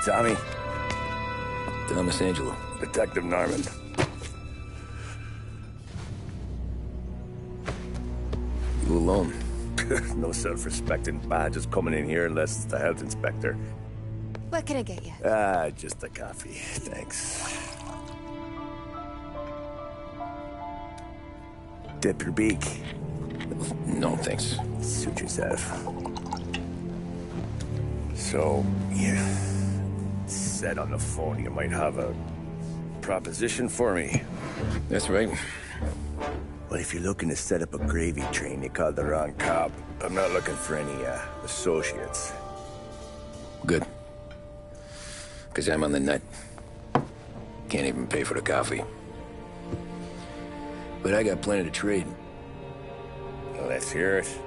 Tommy. Thomas Angelo. Detective Norman. You alone? No self-respecting badges coming in here unless it's the health inspector. What can I get you? Just a coffee. Thanks. Dip your beak. No, thanks. Suit yourself. So, you said on the phone you might have a proposition for me. That's right. Well, if you're looking to set up a gravy train, you called the wrong cop. I'm not looking for any, associates. Good. Because I'm on the nut. Can't even pay for the coffee. But I got plenty to trade. Well, let's hear it.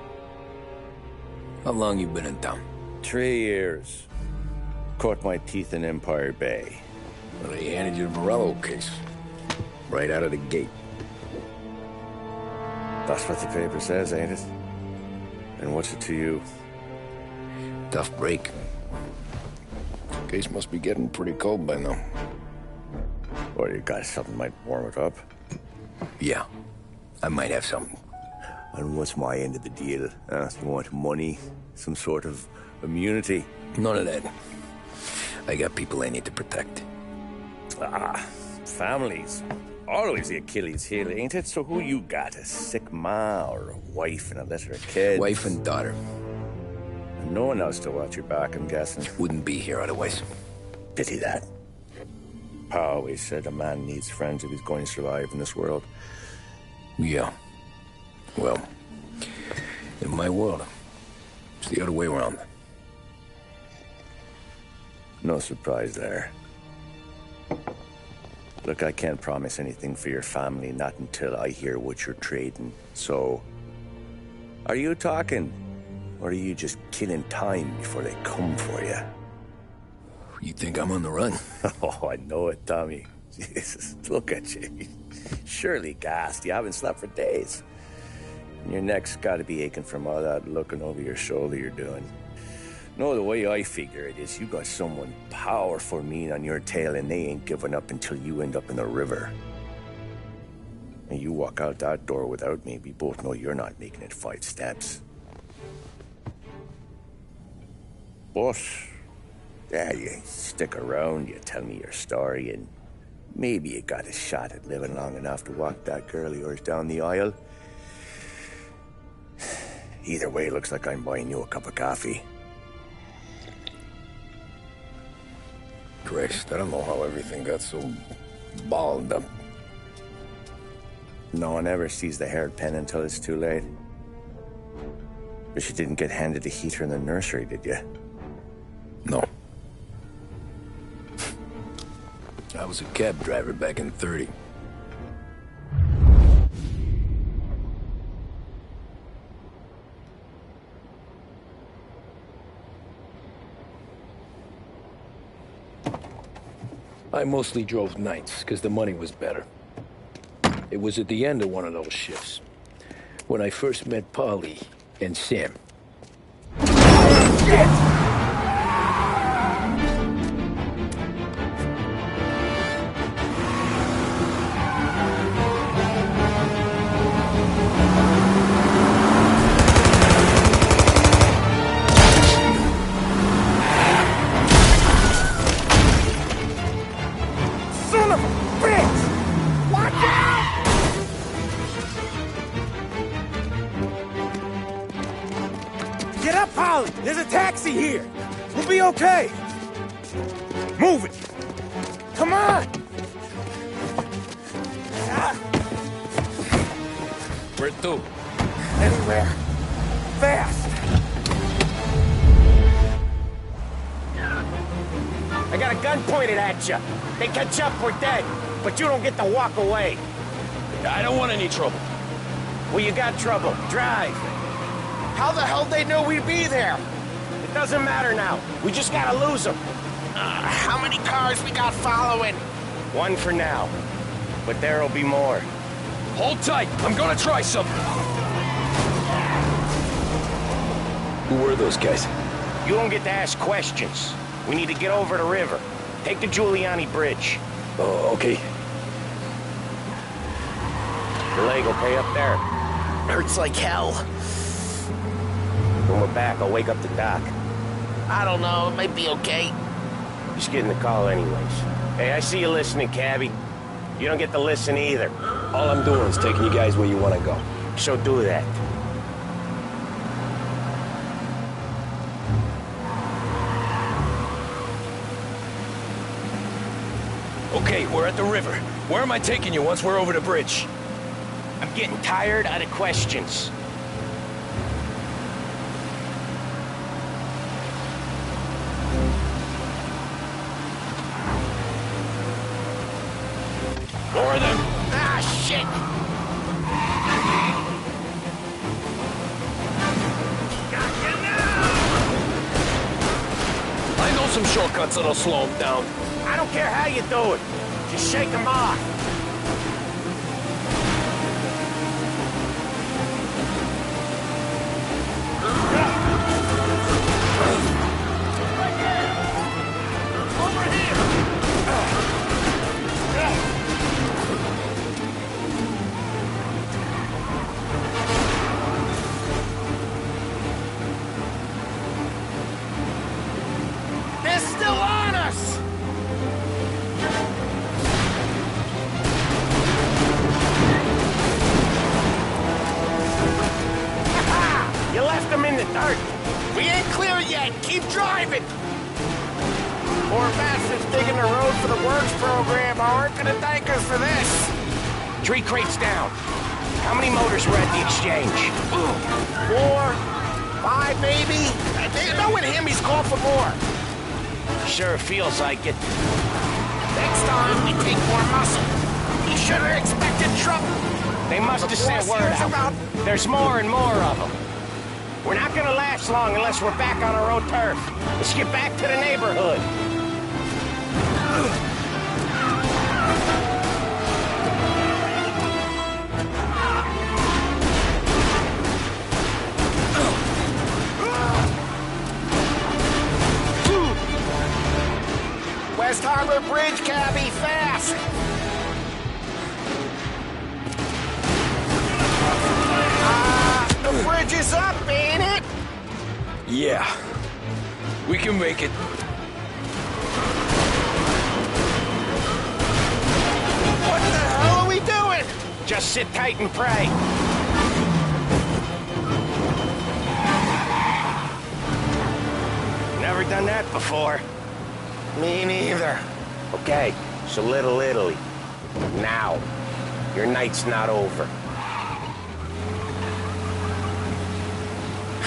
How long you been in town? 3 years. Caught my teeth in Empire Bay. Well, they handed you the Morello case. Right out of the gate. That's what the paper says, ain't it? And what's it to you? Tough break. Case must be getting pretty cold by now. Or you got something might warm it up? Yeah, I might have something. And what's my end of the deal? You want money? Some sort of immunity? None of that. I got people I need to protect. Families. Always the Achilles heel, ain't it? So who you got? A sick ma or a wife and a litter of kids? Wife and daughter. And no one else to watch your back, I'm guessing. Wouldn't be here otherwise. Pity that. Pa always said a man needs friends if he's going to survive in this world. Yeah. Well, in my world, it's the other way around. No surprise there. Look, I can't promise anything for your family, not until I hear what you're trading. So, are you talking? Or are you just killing time before they come for you? You think I'm on the run? Oh, I know it, Tommy. Jesus, look at you. Surely gassed. You haven't slept for days. And your neck's got to be aching from all that looking over your shoulder you're doing. No, the way I figure it is you got someone powerful mean on your tail and they ain't giving up until you end up in the river. And you walk out that door without me, we both know you're not making it 5 steps. But, yeah, you stick around, you tell me your story, and maybe you got a shot at living long enough to walk that girl of yours down the aisle. Either way, it looks like I'm buying you a cup of coffee. Christ, I don't know how everything got so balled up. No one ever sees the haired pen until it's too late. But you didn't get handed a heater in the nursery, did you? No. I was a cab driver back in '30. I mostly drove nights, because the money was better. It was at the end of one of those shifts, when I first met Polly and Sam. Shit! Get up, Polly! There's a taxi here! We'll be okay! Move it! Come on! Where to? Anywhere. Fast! I got a gun pointed at you. They catch up, we're dead. But you don't get to walk away. I don't want any trouble. Well, you got trouble. Drive. How the hell they know we'd be there? It doesn't matter now. We just gotta lose them. How many cars we got following? One for now. But there'll be more. Hold tight. I'm gonna try something. Who were those guys? You don't get to ask questions. We need to get over the river. Take the Giuliani Bridge. Oh, okay. Your leg okay up there? Hurts like hell. When we're back, I'll wake up the doc. I don't know, it might be okay. Just getting the call anyways. Hey, I see you listening, cabbie. You don't get to listen either. All I'm doing is taking you guys where you want to go. So do that. Okay, we're at the river. Where am I taking you once we're over the bridge? I'm getting tired of the questions. More of them! Ah, shit! I know some shortcuts that'll slow them down. I don't care how you do it. Just shake them off. They're still on us! You left them in the dirt. We ain't clear yet. Keep driving. Poor bastards digging the road for the works program aren't gonna thank us for this. 3 crates down. How many motors were at the exchange? 4, 5 maybe? Knowing him, he's called for more. Sure feels like it. Next time, we take more muscle. You should have expected trouble. They must have sent word out. There's more and more of them. We're not gonna last long unless we're back on our own turf. Let's get back to the neighborhood. West Harbor Bridge, cabbie, fast! The bridge is up, ain't it? Yeah. We can make it. What the hell are we doing? Just sit tight and pray. Never done that before. Me neither. Okay, so Little Italy. Now. Your night's not over.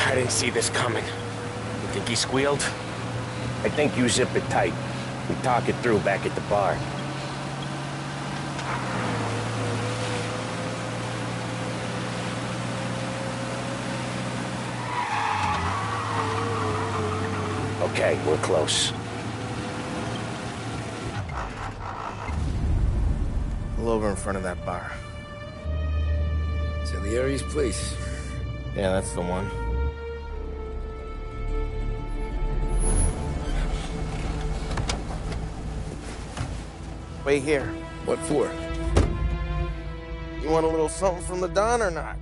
I didn't see this coming. You think he squealed? I think you zip it tight. We talk it through back at the bar. Okay, we're close. Pull over in front of that bar. Salieri's place. Yeah, that's the one. Wait here. What for? You want a little something from the Don or not?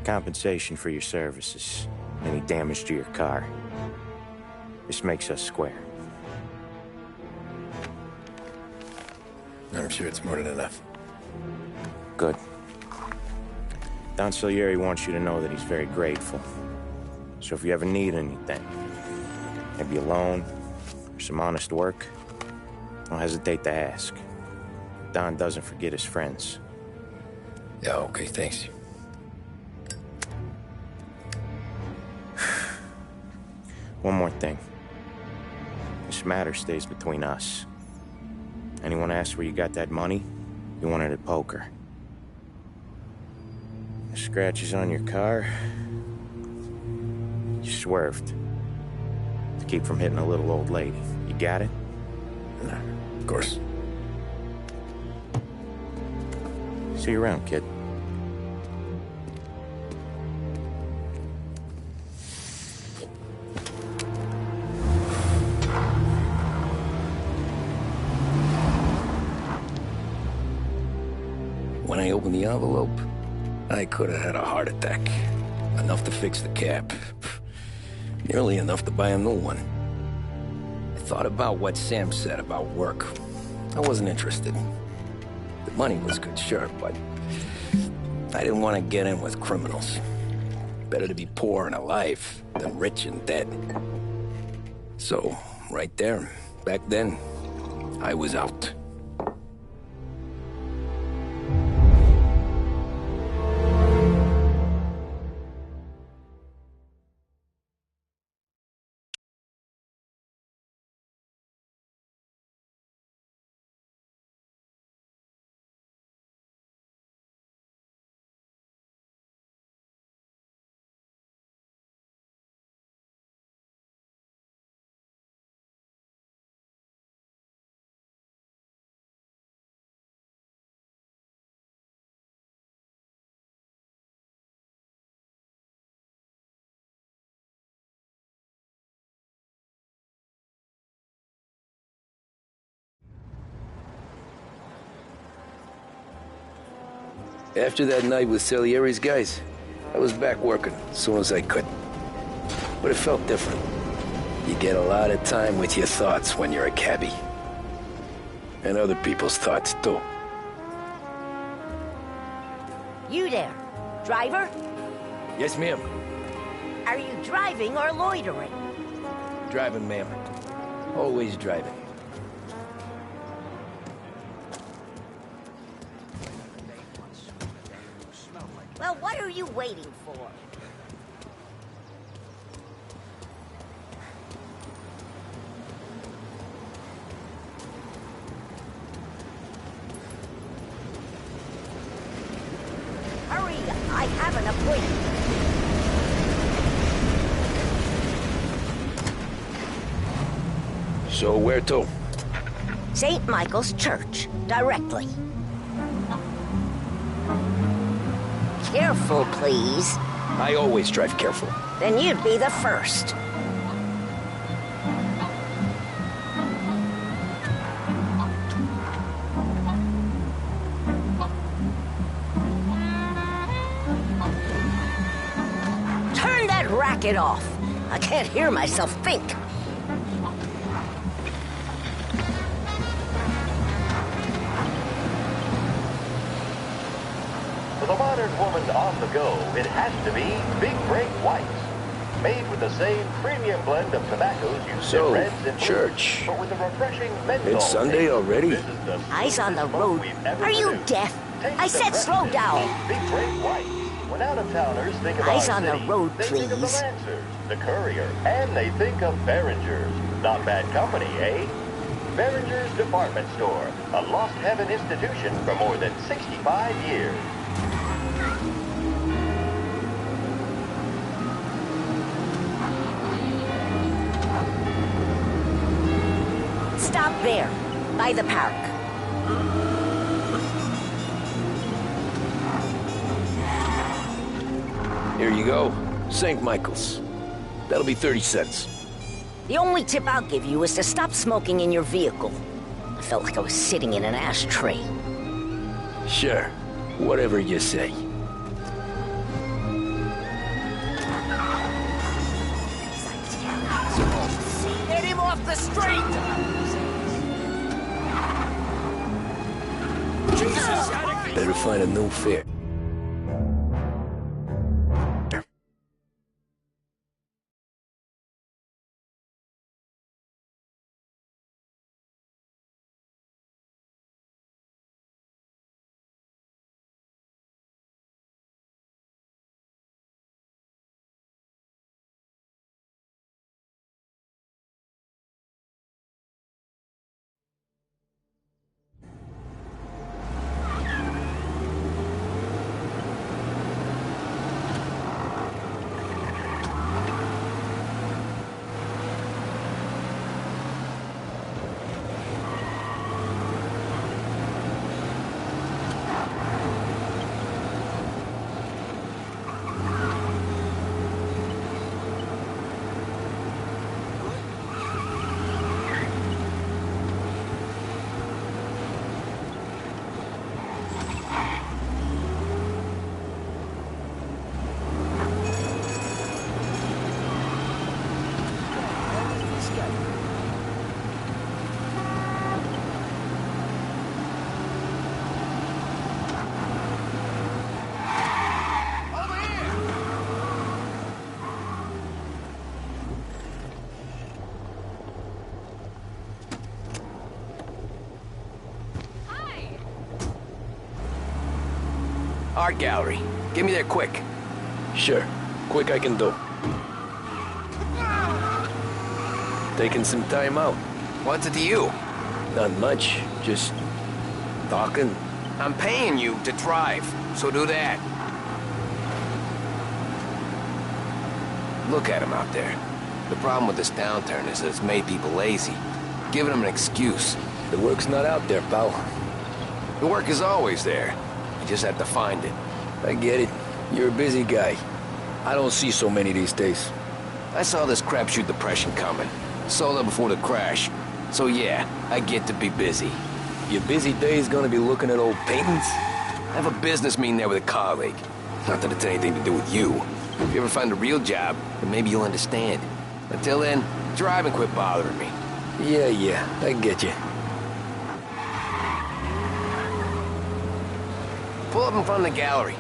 Compensation for your services. Any damage to your car. This makes us square. I'm sure it's more than enough. Good. Don Salieri wants you to know that he's very grateful. So if you ever need anything, maybe a loan or some honest work, don't hesitate to ask. Don doesn't forget his friends. Yeah, okay, thanks. One more thing. This matter stays between us. Anyone asks where you got that money, you won it at poker. The scratches on your car, you swerved to keep from hitting a little old lady. You got it? No, of course. See you around, kid. When I opened the envelope, I could have had a heart attack. Enough to fix the cap. Nearly enough to buy a new one. I thought about what Sam said about work. I wasn't interested. The money was good, sure, but I didn't want to get in with criminals. Better to be poor and alive than rich and dead. So, right there, back then, I was out. After that night with Salieri's guys, I was back working as soon as I could. But it felt different. You get a lot of time with your thoughts when you're a cabbie. And other people's thoughts, too. You there, driver? Yes, ma'am. Are you driving or loitering? Driving, ma'am. Always driving. Well, what are you waiting for? Hurry, I have an appointment. So where to? St. Michael's Church, directly. Careful, please. I always drive careful. Then you'd be the first. Turn that racket off. I can't hear myself think. For the modern woman on the go, it has to be Big Break Whites. Made with the same premium blend of tobaccos used So, in reds and blues, church. but with a refreshing menthol. It's Sunday taste. already? This is the Eyes on the smoothest road. smoke we've ever Are you produced. deaf? Taste I the said slow freshness down. of Big Break Whites. When out-of-towners think of Eyes our on the city, road, they think of the please. Lancers, the Courier, and they think of Behringer's. Not bad company, eh? Behringer's Department Store, a lost heaven institution for more than 65 years. Stop there, by the park. Here you go. St. Michael's. That'll be 30 cents. The only tip I'll give you is to stop smoking in your vehicle. I felt like I was sitting in an ashtray. Sure. Whatever you say. Get him off the street! Better find a new fare. Art gallery. Get me there quick. Sure. Quick I can do. Taking some time out. What's it to you? Not much. Just talking. I'm paying you to drive, so do that. Look at him out there. The problem with this downturn is that it's made people lazy. Giving them an excuse. The work's not out there, pal. The work is always there. You just have to find it. I get it. You're a busy guy. I don't see so many these days. I saw this crapshoot depression coming. Sold it before the crash. So yeah, I get to be busy. Your busy day's gonna be looking at old paintings? I have a business meeting there with a colleague. Not that it's anything to do with you. If you ever find a real job, then maybe you'll understand. Until then, drive and quit bothering me. Yeah, I get you. Pull up in front of the gallery.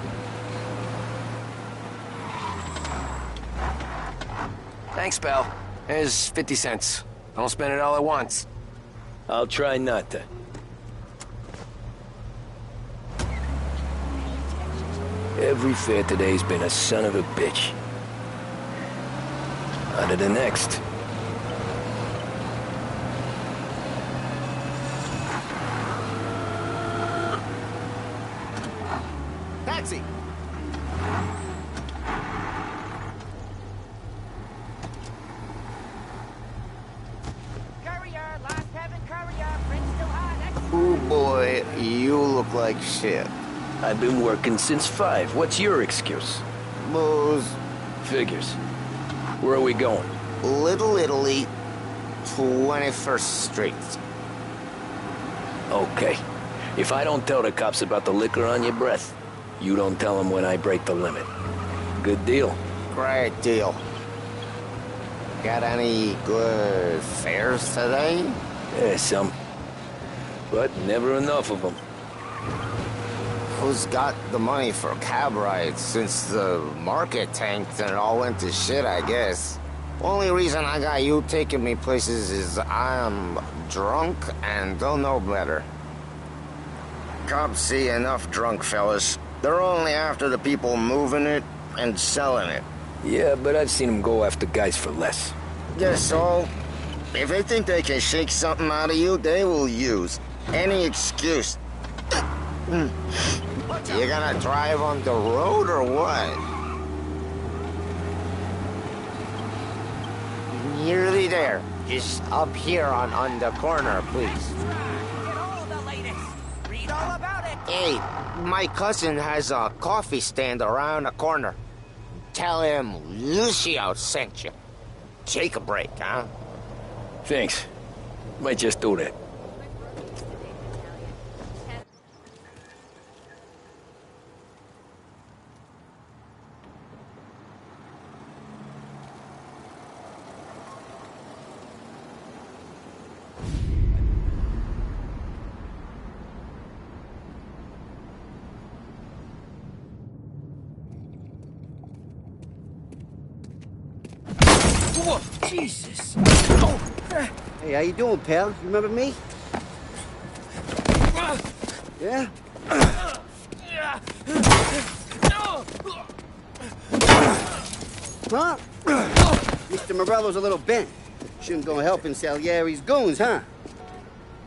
Thanks, pal. Here's 50 cents. Don't spend it all at once. I'll try not to. Every fare today's been a son of a bitch. On to the next. Taxi! Courier, last heaven courier, Prince still hot. Ooh boy, you look like shit. I've been working since 5. What's your excuse? Booze. Figures. Where are we going? Little Italy, 21st Street. Okay. If I don't tell the cops about the liquor on your breath, you don't tell them when I break the limit. Good deal. Great deal. Got any good fares today? Yeah, some. But never enough of them. Who's got the money for cab rides since the market tanked and it all went to shit, I guess? Only reason I got you taking me places is I'm drunk and don't know better. Cops see enough drunk fellas. They're only after the people moving it and selling it. Yeah, but I've seen them go after guys for less. Guess so. If they think they can shake something out of you, they will use any excuse. You gonna drive on the road or what? Nearly there. Just up here on the corner, please. Get all the latest. Read all about it. Hey, my cousin has a coffee stand around the corner. Tell him Lucio sent you. Take a break, huh? Thanks. Might just do that. Whoa, Jesus. Hey, how you doing, pal? You remember me? Yeah? Huh? Mr. Morello's a little bent. Shouldn't go helping Salieri's goons, huh?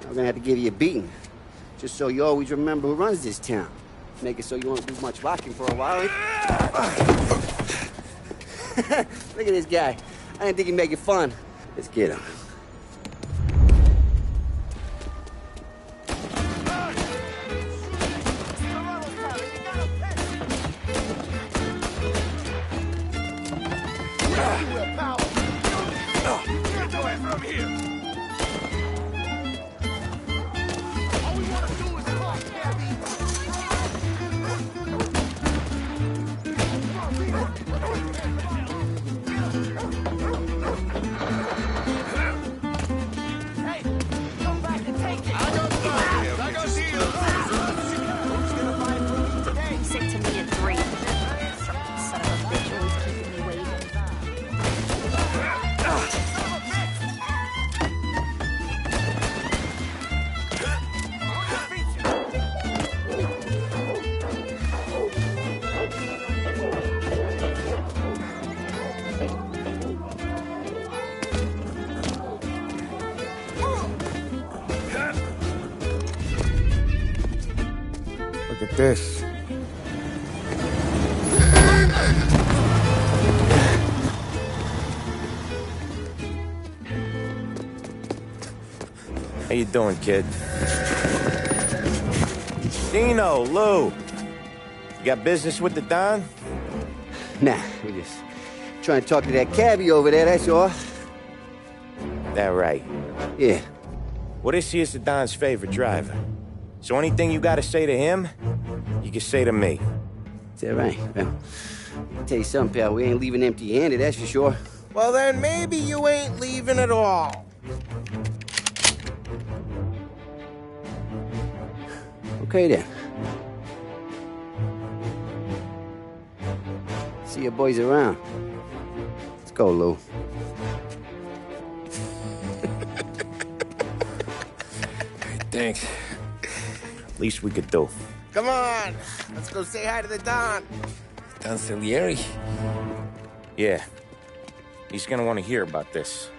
I'm gonna have to give you a beating. Just so you always remember who runs this town. Make it so you won't do much rocking for a while. Look at this guy. I didn't think he'd make it fun. Let's get him. Look at this. How you doing, kid? Dino, Lou. You got business with the Don? Nah, we just trying to talk to that cabbie over there, that's all. That right. Yeah. Well, this here's the Don's favorite driver. So anything you gotta say to him, you can say to me. Is that right? Well, I'll tell you something, pal. We ain't leaving empty-handed, that's for sure. Well, then maybe you ain't leaving at all. Okay, then. See your boys around. Let's go, Lou. Thanks. Least we could do. Come on, let's go say hi to the Don. Don Salieri? Yeah. He's gonna want to hear about this.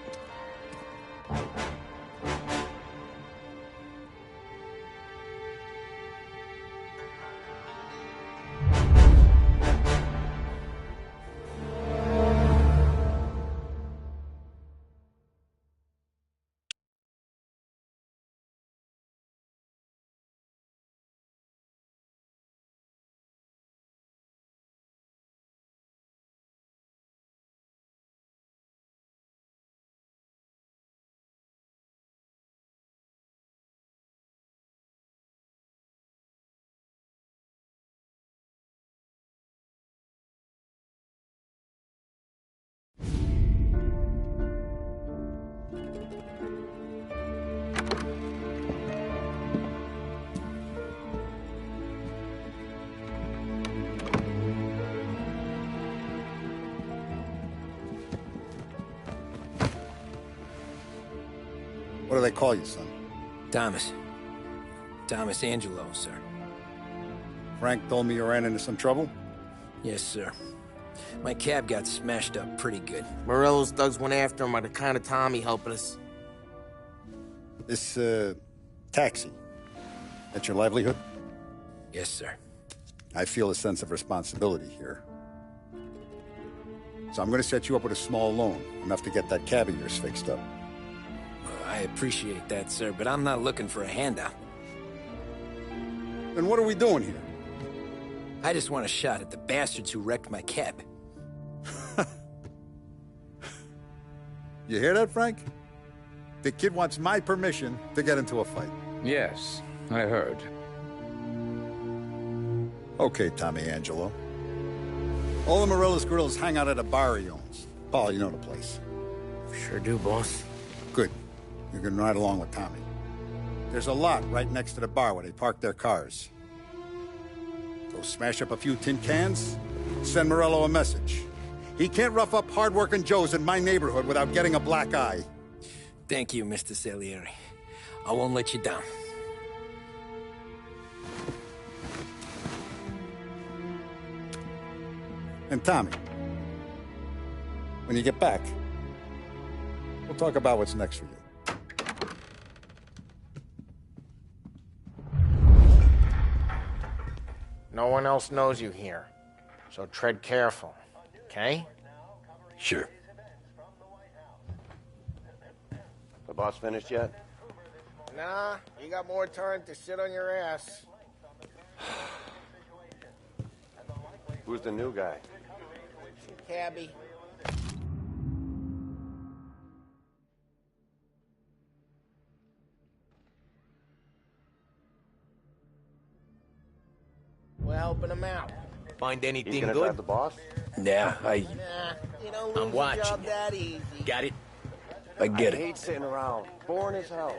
What do they call you, son? Thomas. Thomas Angelo, sir. Frank told me you ran into some trouble? Yes, sir. My cab got smashed up pretty good. Morello's thugs went after him by the kind of Tommy helping us. This, taxi. That's your livelihood? Yes, sir. I feel a sense of responsibility here. So I'm gonna set you up with a small loan, enough to get that cab of yours fixed up. I appreciate that, sir, but I'm not looking for a handout. Then what are we doing here? I just want a shot at the bastards who wrecked my cab. You hear that, Frank? The kid wants my permission to get into a fight. Yes, I heard. Okay, Tommy Angelo. All the Morello's girls hang out at a bar he owns. Paul, you know the place. Sure do, boss. Good. You can ride along with Tommy. There's a lot right next to the bar where they park their cars. Go smash up a few tin cans, send Morello a message. He can't rough up hard-working Joes in my neighborhood without getting a black eye. Thank you, Mr. Salieri. I won't let you down. And Tommy, when you get back, we'll talk about what's next for you. No one else knows you here, so tread careful, okay? Sure. The boss finished yet? Nah, you got more time to sit on your ass. Who's the new guy? Cabby. We're helping him out. Find anything He's gonna good? drive the boss? Yeah, Nah, you don't lose I'm watching a job you. that easy. Got it? I get I it. hate sitting around. Boring as hell.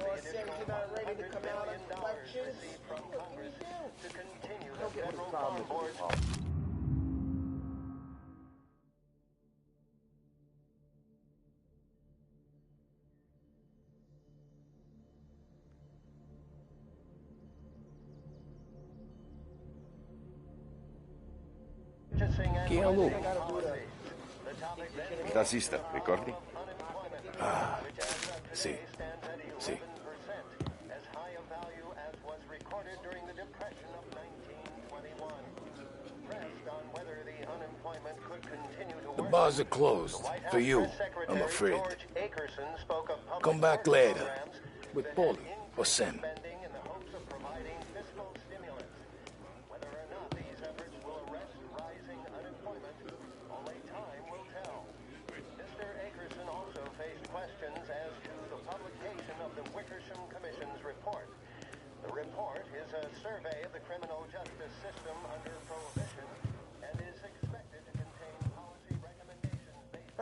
Boss says you're not ready to come out on elections. What can you do? Don't get the problem with this, Paul. Che allo? Tassista, ricordi? Ah, sì, sì. The bars are closed. For you, I'm afraid. Come back later. With Paulie or Sam.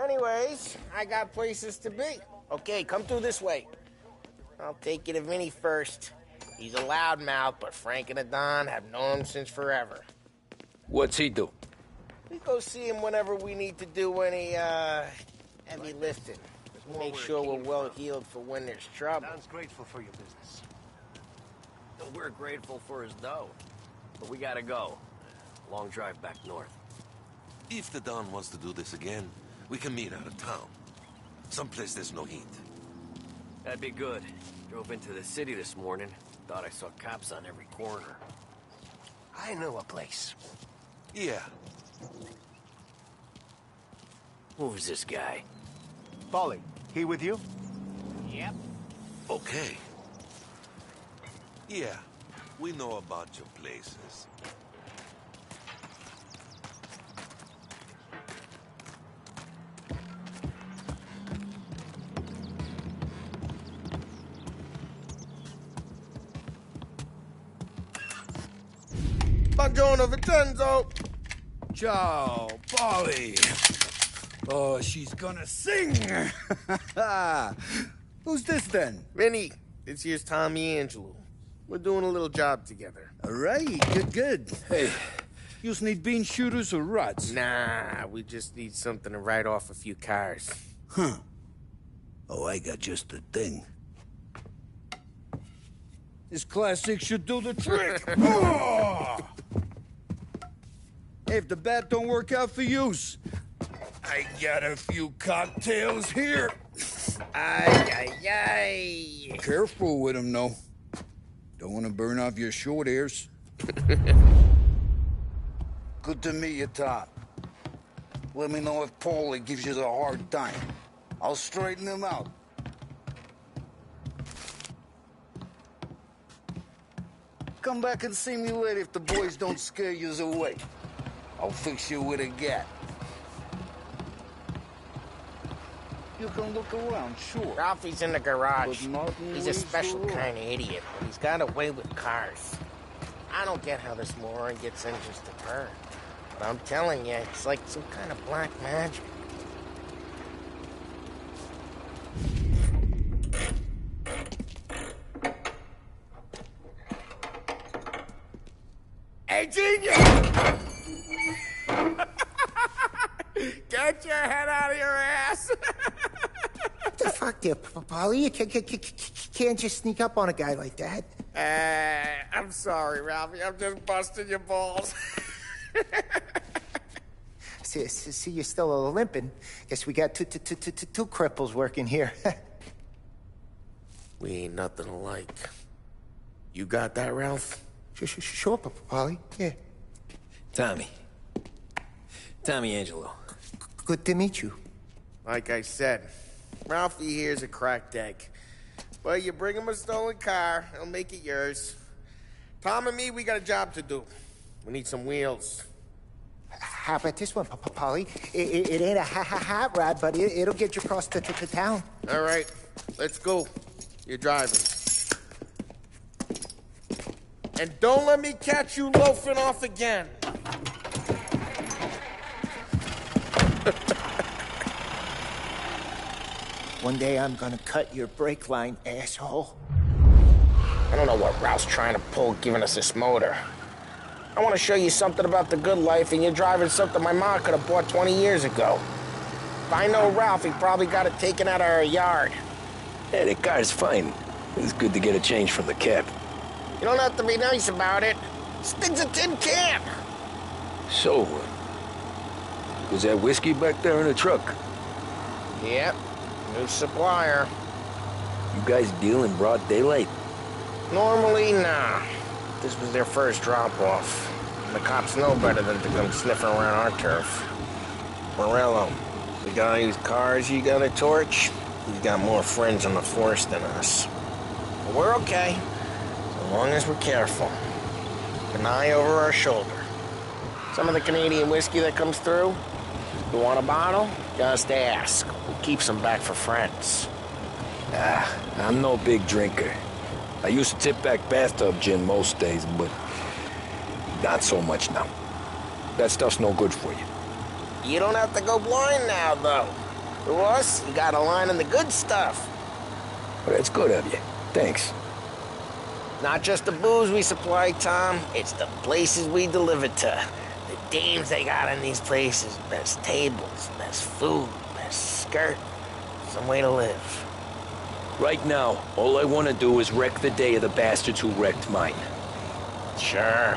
Anyways, I got places to be. Okay, come through this way. I'll take you to Vinny first. He's a loudmouth, but Frank and the Don have known him since forever. What's he do? We go see him whenever we need to do any, heavy lifting. Make sure we're well heeled for when there's trouble. Don's grateful for your business. We're grateful for his dough. But we gotta go. Long drive back north. If the Don wants to do this again, we can meet out of town. Someplace there's no heat. That'd be good. Drove into the city this morning. Thought I saw cops on every corner. I know a place. Yeah. Who's this guy? Paulie, he with you? Yep. Okay. Yeah, we know about your places. Buongiorno, Vincenzo. Ciao, Paulie. Oh, she's gonna sing. Who's this then? Vinny, this here's Tommy Angelo. We're doing a little job together. All right, good. Hey, you need bean shooters or rods? Nah, we just need something to write off a few cars. Huh. Oh, I got just the thing. This classic should do the trick. Oh! Hey, if the bat don't work out for yous, I got a few cocktails here. Ay. Careful with them, though. Don't want to burn off your short hairs. Good to meet you, Todd. Let me know if Paulie gives you a hard time. I'll straighten him out. Come back and see me later if the boys don't scare yous away. I'll fix you with a gat. You can look around, sure. Ralphie's in the garage. But Martin He's a leaves special the room. kind of idiot, but he's got a way with cars. I don't get how this moron gets engines to turn. But I'm telling you, it's like some kind of black magic. Hey, genius! Get your head out of your ass! What the fuck there, Polly? You can't just sneak up on a guy like that. I'm sorry, Ralphie. I'm just busting your balls. See, you're still limping. Guess we got two cripples working here. We ain't nothing alike. You got that, Ralph? Sure, Polly. Yeah. Tommy Angelo. Good to meet you. Like I said, Ralphie here's a cracked egg. But you bring him a stolen car, he'll make it yours. Tom and me, we got a job to do. We need some wheels. How about this one, Polly? It ain't a hot rod, but it'll get you across to town. All right, let's go. You're driving. And don't let me catch you loafing off again. One day I'm gonna cut your brake line, asshole. I don't know what Ralph's trying to pull giving us this motor. I want to show you something about the good life, and you're driving something my mom could have bought 20 years ago. If I know Ralph, he probably got it taken out of our yard. Yeah, the car's fine. It's good to get a change from the cab. You don't have to be nice about it. This thing's a tin can. So, was that whiskey back there in the truck? Yep, new supplier. You guys deal in broad daylight? Normally, nah. This was their first drop-off. The cops know better than to come sniffing around our turf. Morello, the guy whose cars you got a torch, he's got more friends on the force than us. But we're okay, as long as we're careful. An eye over our shoulder. Some of the Canadian whiskey that comes through, you want a bottle? Just ask. We'll keep some back for friends. I'm no big drinker. I used to tip back bathtub gin most days, but not so much now. That stuff's no good for you. You don't have to go blind now, though. To us, you got a line on the good stuff. Well, that's good of you. Thanks. Not just the booze we supply, Tom. It's the places we deliver to. The dames they got in these places. Best tables, best food, best skirt. Some way to live. Right now, all I want to do is wreck the day of the bastards who wrecked mine. Sure.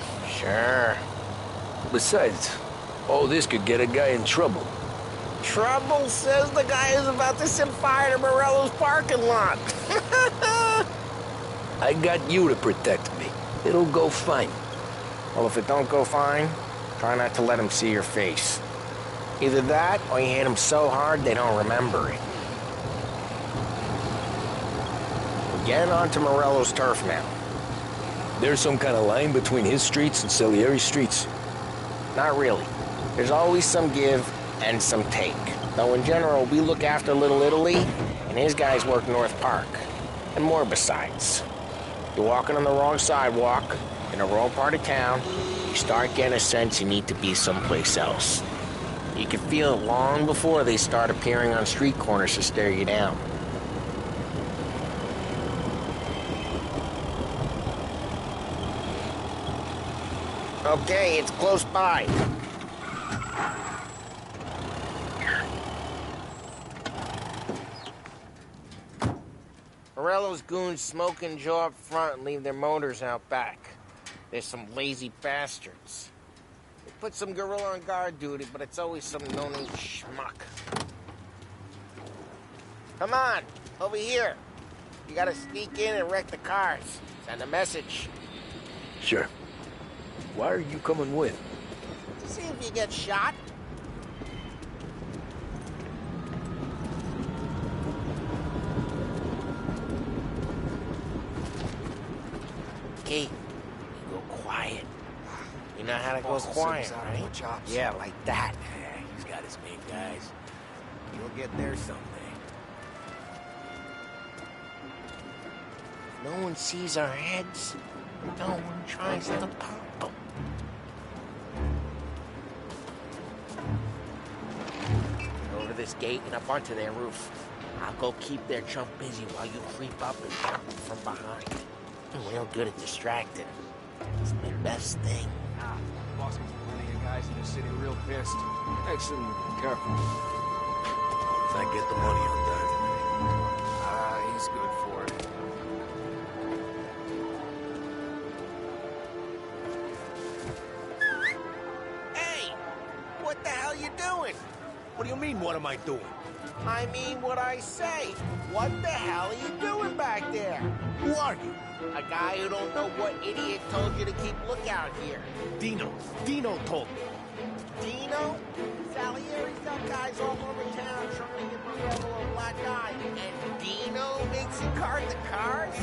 Besides, all this could get a guy in trouble. Trouble, says the guy who's about to set fire to Morello's parking lot. I got you to protect me. It'll go fine. Well, if it don't go fine, try not to let him see your face. Either that, or you hit him so hard they don't remember it. We're getting onto Morello's turf now. There's some kind of line between his streets and Salieri's streets? Not really. There's always some give and some take. Though in general, we look after Little Italy, and his guys work North Park. And more besides. You're walking on the wrong sidewalk, in the wrong part of town, you start getting a sense you need to be someplace else. You can feel it long before they start appearing on street corners to stare you down. Okay, it's close by. Morello's goons smoke and jaw up front and leave their motors out back. They're some lazy bastards. They put some gorilla on guard duty, but it's always some no-name schmuck. Come on, over here. You gotta sneak in and wreck the cars. Send a message. Sure. Why are you coming with? To see if you get shot. Okay, you go quiet. You know how to go quiet, right? Yeah, like that. Yeah, he's got his main guys. You'll get there someday. No one sees our heads. No one tries to pop them. Over this gate and up onto their roof. I'll go keep their chump busy while you creep up and jump them from behind. I'm real good at distracting. It's my best thing. Boss has plenty of guys. guys in the city real pissed. Excellent. Careful. If I get the money on time. He's good for it. Hey! What the hell you doing? What do you mean, what am I doing? I mean what I say. What the hell are you doing back there? Who are you? A guy who don't know what idiot told you to keep lookout here. Dino. Dino told me. Dino? Salieri's got guys all over town trying to get Morello a black eye. And Dino makes you card the cars?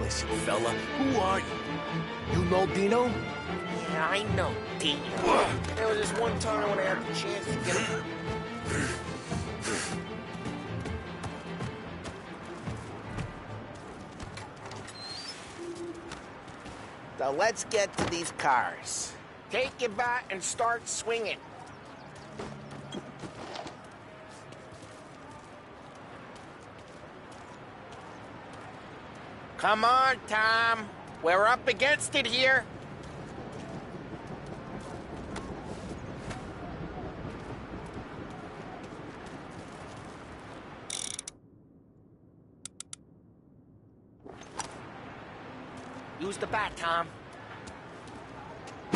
Listen, fella, who are you? You know Dino? Yeah, I know Dino. There was this one time when I had the chance to get him. So let's get to these cars. Take your bat and start swinging. Come on, Tom. We're up against it here. Use the bat, Tom.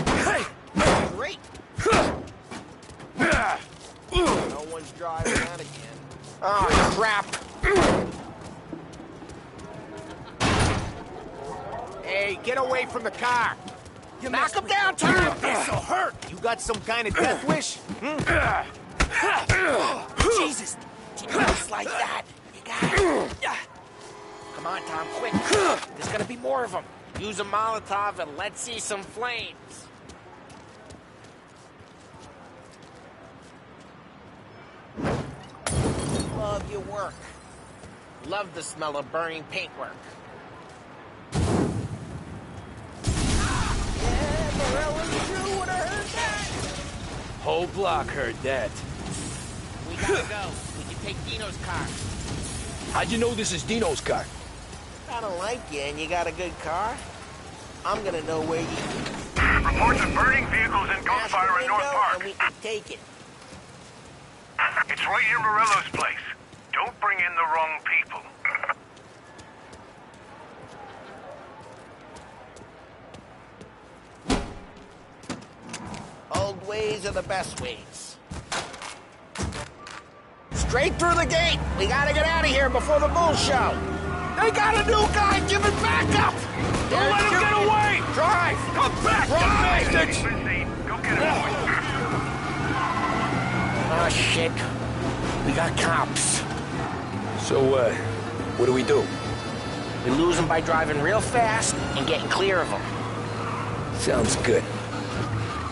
Hey! Great! No one's driving that again. Oh, crap! Hey, get away from the car! Knock him down, Tom! This'll hurt! You got some kind of death wish? Jesus! Just like that. You got it. Come on, Tom, quick. There's gonna be more of them. Use a Molotov and let's see some flames. Love your work. Love the smell of burning paintwork. Yeah, Morello's true when I heard that. Whole block heard that. We gotta go. We can take Dino's car. How'd you know this is Dino's car? I don't like you and you got a good car. I'm gonna know where you... Reports of burning vehicles and gunfire in North Park. And we can take it. It's right near Morello's place. Don't bring in the wrong people. Old ways are the best ways. Straight through the gate. We gotta get out of here before the bull show. They got a new guy giving backup! Don't let him get away! Drive! Come back, Drive! Go get him! Oh, shit. We got cops. So, what do we do? We lose them by driving real fast and getting clear of them. Sounds good.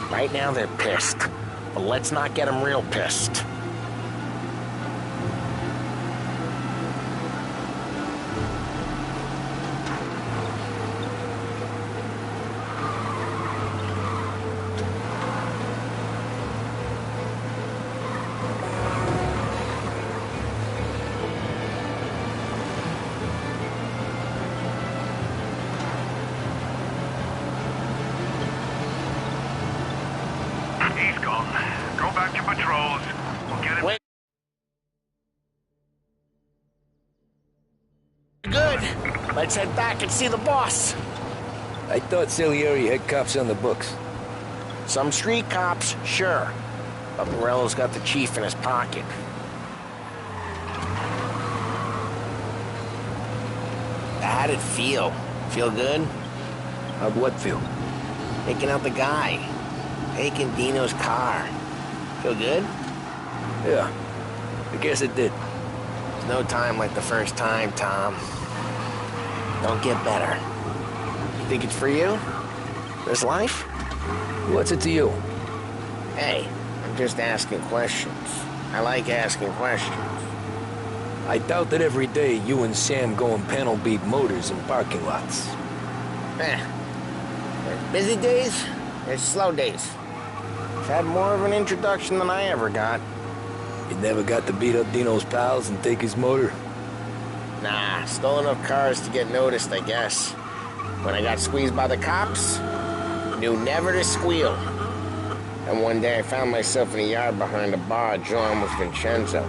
Right now they're pissed. But let's not get them real pissed. He's gone. Go back to patrols. We'll get him... Wait. Good. Let's head back and see the boss. I thought Salieri had cops on the books. Some street cops, sure. But Morello's got the chief in his pocket. How'd it feel? Feel good? How'd what feel? Taking out the guy. Taking Dino's car. Feel good? Yeah, I guess it did. There's no time like the first time, Tom. Don't get better. You think it's for you? This life? What's it to you? Hey, I'm just asking questions. I like asking questions. I doubt that every day you and Sam go and panel beat motors in parking lots. There's busy days, there's slow days. I've had more of an introduction than I ever got. You never got to beat up Dino's pals and take his motor? Nah, stole enough cars to get noticed, I guess. When I got squeezed by the cops, knew never to squeal. And one day I found myself in a yard behind a bar drawing with Vincenzo.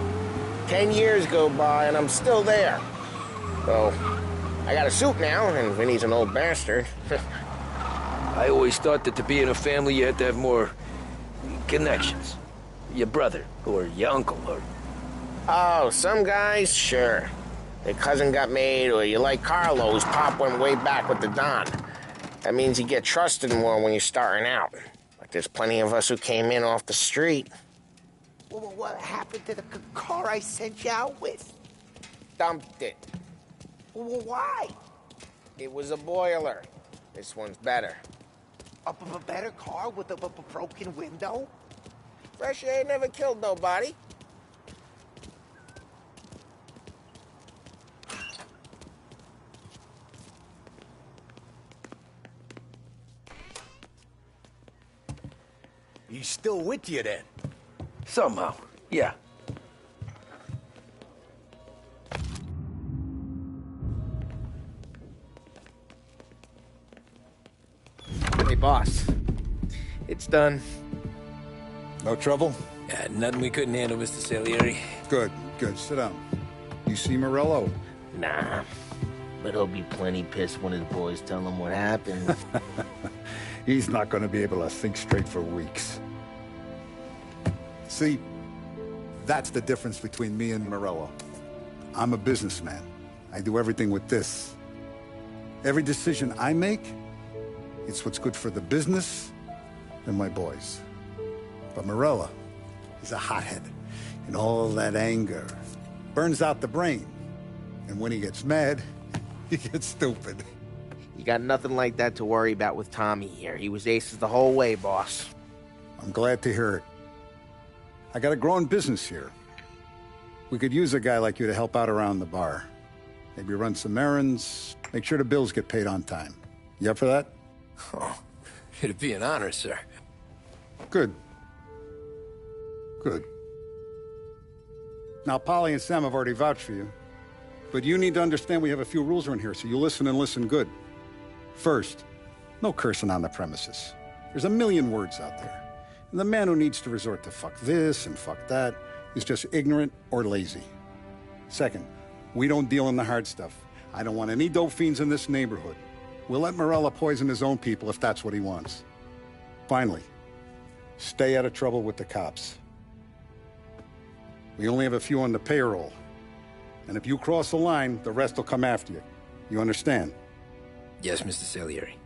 10 years go by and I'm still there. So, I got a suit now, and Vinny's an old bastard. I always thought that to be in a family you had to have more connections. Your brother, or your uncle, or... Oh, some guys, sure. Their cousin got made, or you like Carlos, Pop went way back with the Don. That means you get trusted more when you're starting out. But there's plenty of us who came in off the street. Well, what happened to the car I sent you out with? Dumped it. Well, why? It was a boiler. This one's better. A better car with a broken window? Fresh air never killed nobody. He's still with you then? Somehow, yeah. Hey, boss. It's done. No trouble? Yeah, nothing we couldn't handle, Mr. Salieri. Good, good. Sit down. You see Morello? Nah. But he'll be plenty pissed when his boys tell him what happened. He's not going to be able to think straight for weeks. See, that's the difference between me and Morello. I'm a businessman. I do everything with this. Every decision I make, it's what's good for the business and my boys. But Morello is a hothead, and all that anger burns out the brain. And when he gets mad, he gets stupid. You got nothing like that to worry about with Tommy here. He was aces the whole way, boss. I'm glad to hear it. I got a growing business here. We could use a guy like you to help out around the bar. Maybe run some errands, make sure the bills get paid on time. You up for that? Oh, it'd be an honor, sir. Good. Good. Now, Polly and Sam have already vouched for you. But you need to understand we have a few rules around here, so you listen and listen good. First, no cursing on the premises. There's a million words out there. And the man who needs to resort to fuck this and fuck that is just ignorant or lazy. Second, we don't deal in the hard stuff. I don't want any dope fiends in this neighborhood. We'll let Morella poison his own people if that's what he wants. Finally, stay out of trouble with the cops. We only have a few on the payroll. And if you cross the line, the rest will come after you. You understand? Yes, Mr. Salieri.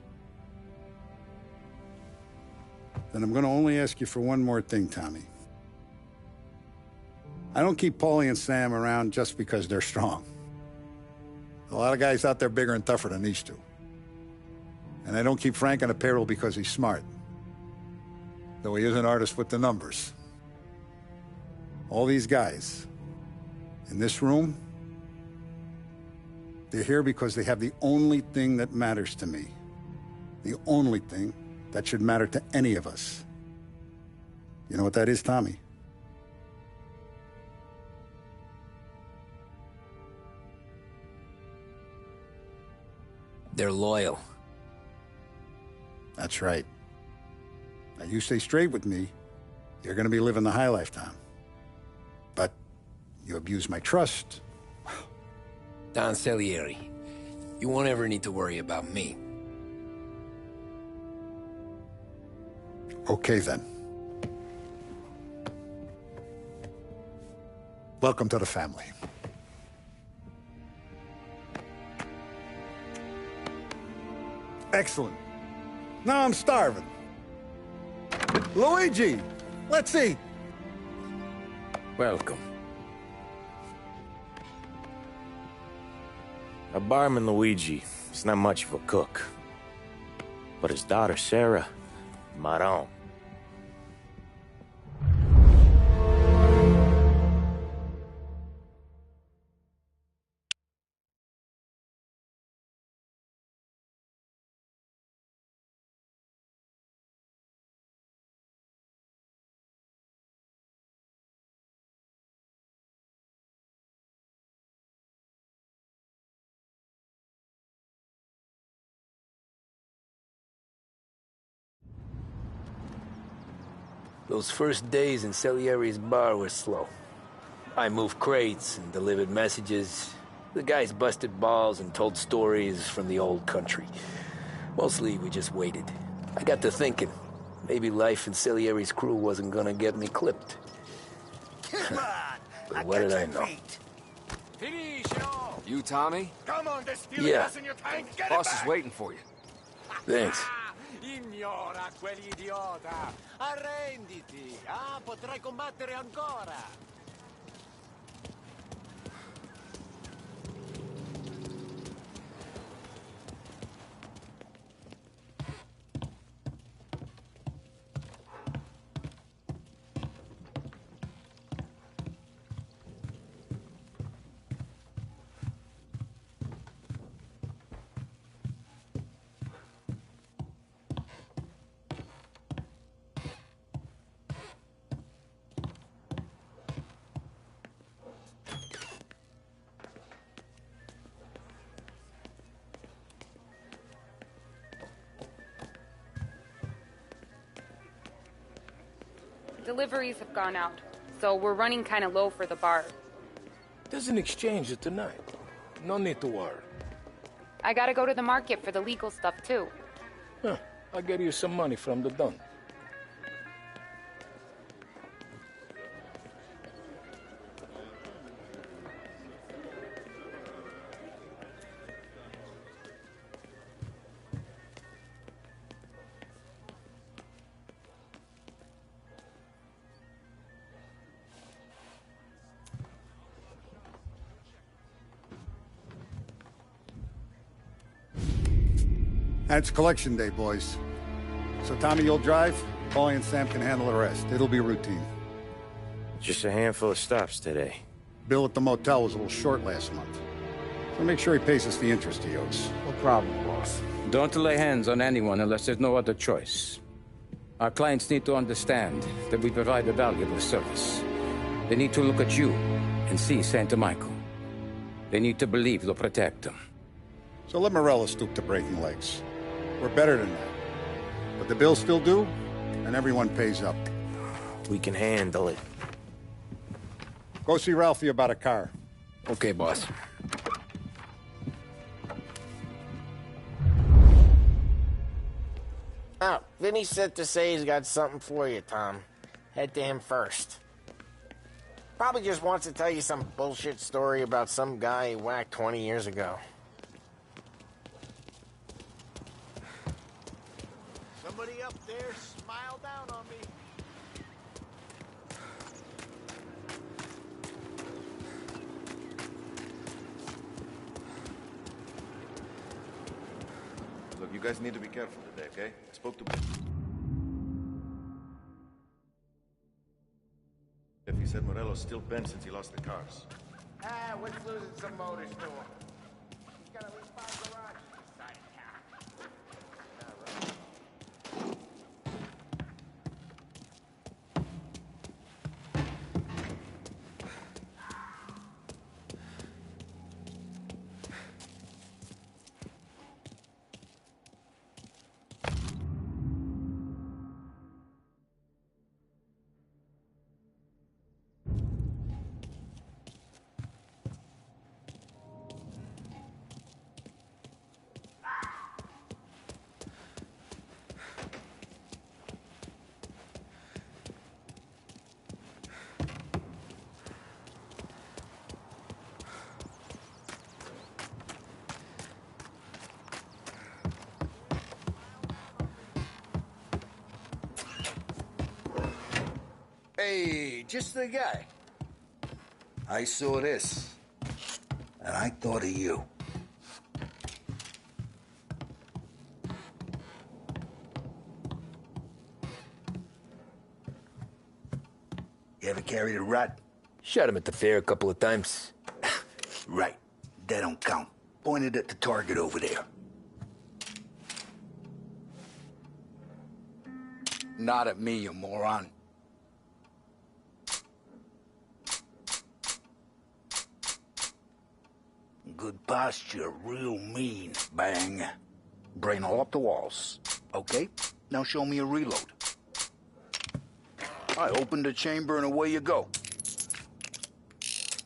Then I'm going to only ask you for one more thing, Tommy. I don't keep Paulie and Sam around just because they're strong. A lot of guys out there bigger and tougher than these two. And I don't keep Frank on the payroll because he's smart. Though he is an artist with the numbers. All these guys in this room, they're here because they have the only thing that matters to me. The only thing that should matter to any of us. You know what that is, Tommy? They're loyal. That's right. Now, you stay straight with me, you're gonna be living the high life, Tom. But you abuse my trust. Don Salieri, you won't ever need to worry about me. Okay, then. Welcome to the family. Excellent. Now I'm starving. Luigi, let's eat. Welcome. Our barman Luigi is not much of a cook. But his daughter Sarah, Maron. Those first days in Salieri's bar were slow. I moved crates and delivered messages. The guys busted balls and told stories from the old country. Mostly, we just waited. I got to thinking, maybe life in Salieri's crew wasn't gonna get me clipped. But what did I know? You, Tommy? Come on, there's still Yeah. gas in your tank. Get Boss it is back. waiting for you. Thanks. Ignora quell'idiota! Arrenditi! Ah, potrai combattere ancora! Deliveries have gone out, so we're running kind of low for the bar. There's an exchange tonight. No need to worry. I gotta go to the market for the legal stuff, too. Huh. I'll get you some money from the Don. And it's collection day, boys. So Tommy, you'll drive. Paulie and Sam can handle the rest. It'll be routine. Just a handful of stops today. Bill at the motel was a little short last month. So make sure he pays us the interest he owes. No problem, boss. Don't lay hands on anyone unless there's no other choice. Our clients need to understand that we provide a valuable service. They need to look at you and see Santa Michael. They need to believe you'll protect them. So let Morello stoop to breaking legs. We're better than that. But the bills still due, and everyone pays up. We can handle it. Go see Ralphie about a car. Okay, boss. Oh, Vinny said to say he's got something for you, Tom. Head to him first. Probably just wants to tell you some bullshit story about some guy he whacked 20 years ago. Somebody up there smile down on me. Look, you guys need to be careful today, okay? I spoke to... If he said Morello's still bent since he lost the cars. Ah, we're losing some motors to him. He's got at least 5 garages inside town. Hey, just the guy. I saw this, and I thought of you. You ever carried a rat? Shot him at the fair a couple of times. Right. That don't count. Pointed at the target over there. Not at me, you moron. Good posture, real mean. Bang. Brain all up the walls. Okay, now show me a reload. I open the chamber and away you go.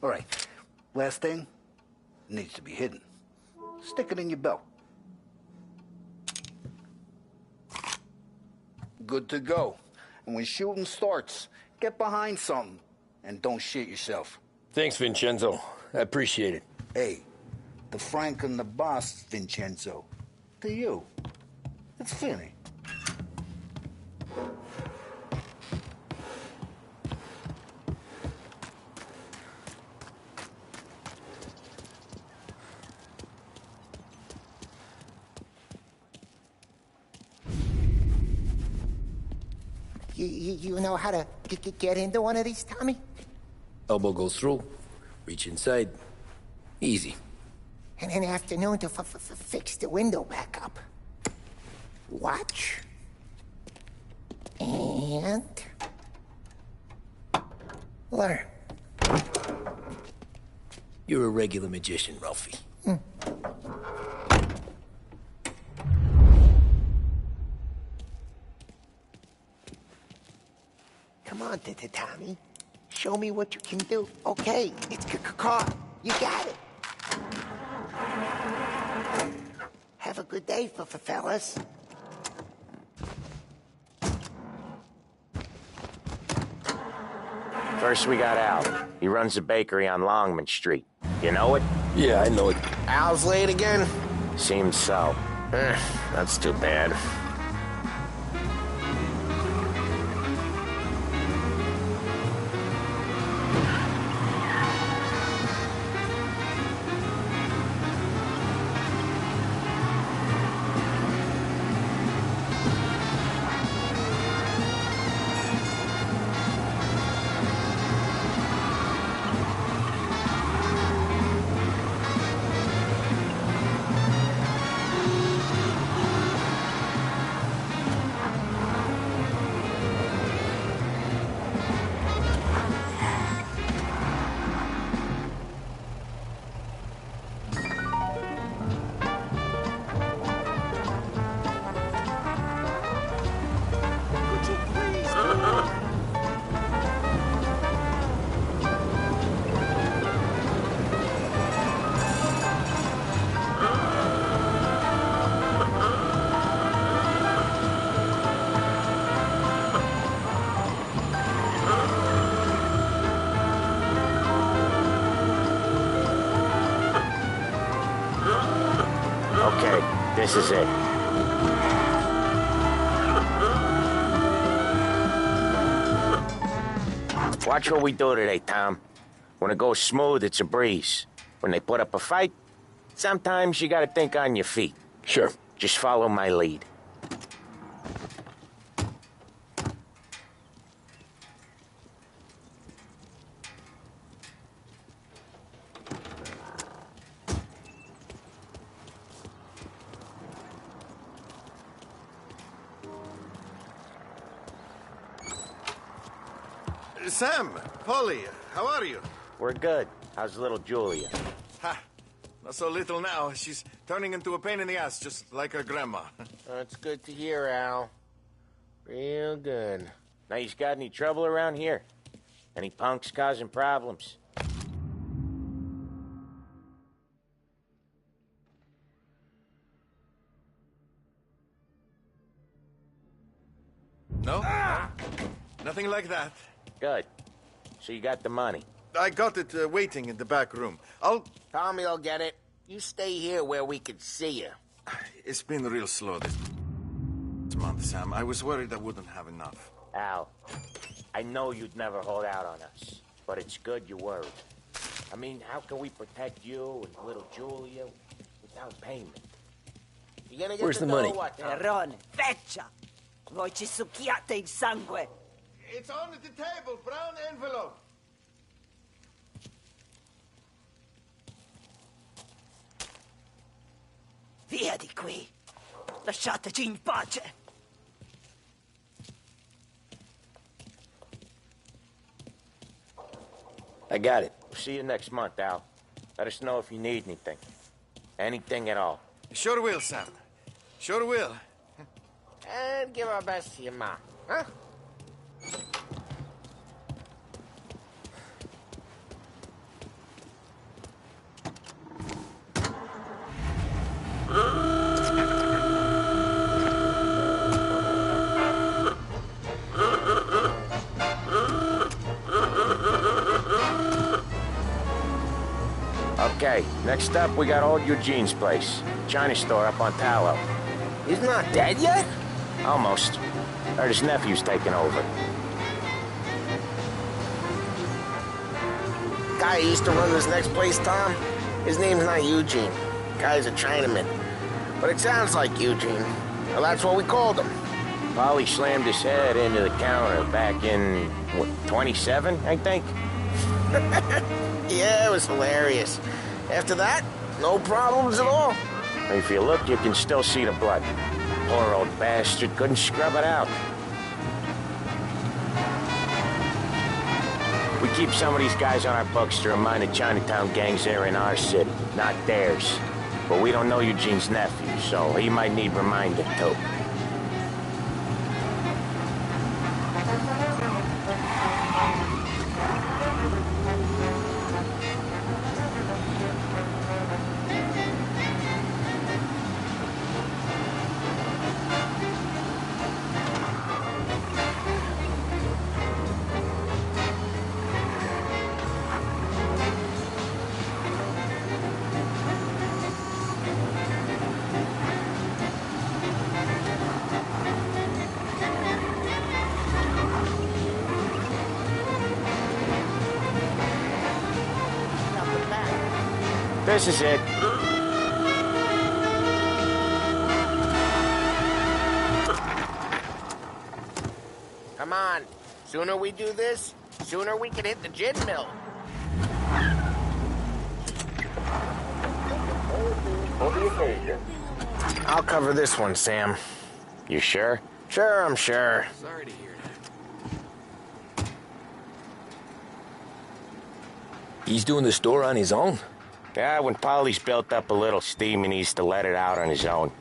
All right, last thing, needs to be hidden. Stick it in your belt. Good to go. And when shooting starts, get behind something and don't shit yourself. Thanks, Vincenzo. I appreciate it. Hey, the Frank and the boss, Vincenzo. To you, it's Finny. You know how to get into one of these, Tommy? Elbow goes through. Reach inside. Easy. And an afternoon to fix the window back up. Watch. And... learn. You're a regular magician, Ralphie. Come on, Tommy. Show me what you can do. Okay, it's car. You got it. Have a good day, fellas. First we got Al. He runs a bakery on Longman Street. You know it? Yeah, I know it. Al's late again? Seems so. That's too bad. Okay, this is it. Watch what we do today, Tom. When it goes smooth, it's a breeze. When they put up a fight, sometimes you gotta think on your feet. Sure. Just follow my lead. Sam, Polly, how are you? We're good. How's little Julia? Ha! Not so little now. She's turning into a pain in the ass, just like her grandma. That's good to hear, Al. Real good. Now, you got any trouble around here? Any punks causing problems? No? Nothing like that. Good. So you got the money? I got it waiting in the back room. Tommy will get it. You stay here where we can see you. It's been real slow this month, Sam. I was worried I wouldn't have enough. Al, I know you'd never hold out on us, but it's good you're worried. I mean, how can we protect you and little Julia without payment? You gonna get Where's the money? What, Tom? Terrone, feccia! Voi ci succhiate il sangue! It's on the table, brown envelope. Via di qui! Lasciateci in pace! I got it. See you next month, Al. Let us know if you need anything. Anything at all. Sure will, Sam. Sure will. And give our best to your ma, huh? Okay, next up we got old Eugene's place. China store up on Tallow. He's not dead yet? Almost. Heard his nephew's taking over. Guy who used to run this next place, Tom? His name's not Eugene. Guy's a Chinaman. But it sounds like Eugene. Well, that's what we called him. Polly slammed his head into the counter back in, what, 27, I think? Yeah, it was hilarious. After that, no problems at all. If you look, you can still see the blood. Poor old bastard couldn't scrub it out. We keep some of these guys on our books to remind the Chinatown gangs they're in our city, not theirs. But we don't know Eugene's nephew, so he might need reminding too. This is it. Come on. Sooner we do this, sooner we can hit the gin mill. For the occasion. I'll cover this one, Sam. You sure? Sure, I'm sure. Sorry to hear that. He's doing the store on his own? Yeah, when Polly's built up a little steam, he needs to let it out on his own.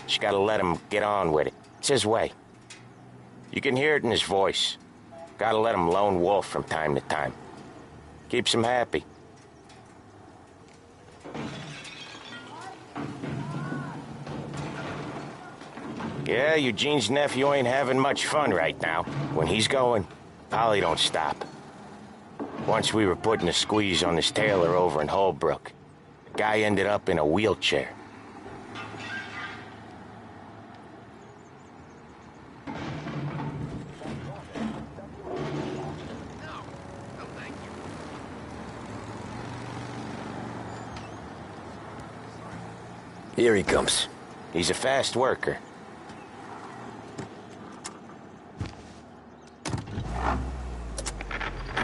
Just gotta let him get on with it. It's his way. You can hear it in his voice. Gotta let him lone wolf from time to time. Keeps him happy. Yeah, Eugene's nephew ain't having much fun right now. When he's going, Polly don't stop. Once we were putting a squeeze on this tailor over in Holbrook. The guy ended up in a wheelchair. Here he comes. He's a fast worker.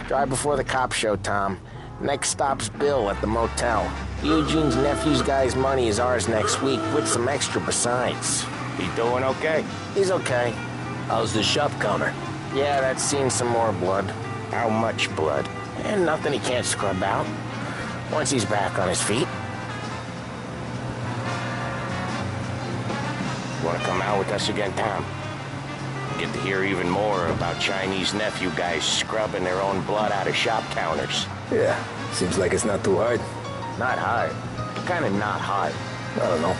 Drive before the cops show, Tom. Next stop's Bill at the motel. Eugene's nephew's guy's money is ours next week, with some extra besides. He doing okay? He's okay. How's the shop counter? Yeah, that's seen some more blood. How much blood? And nothing he can't scrub out. Once he's back on his feet. Want to come out with us again, Tom? Get to hear even more about Chinese nephew guys scrubbing their own blood out of shop counters. Yeah, seems like it's not too hard. Not hard. Kind of not hard. I don't know.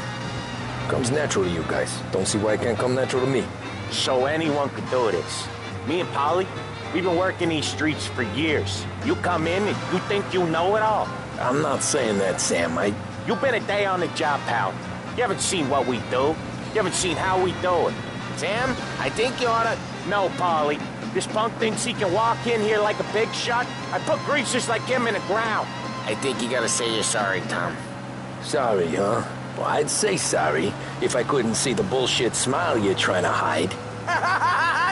Comes natural to you guys. Don't see why it can't come natural to me. So anyone could do this. Me and Polly, we've been working these streets for years. You come in and you think you know it all. I'm not saying that, Sam. You've been a day on the job, pal. You haven't seen what we do. You haven't seen how we do it. Sam, I think you oughta... No, Polly. This punk thinks he can walk in here like a big shot. I put greasers like him in the ground. I think you gotta say you're sorry, Tom. Sorry, huh? Well, I'd say sorry if I couldn't see the bullshit smile you're trying to hide.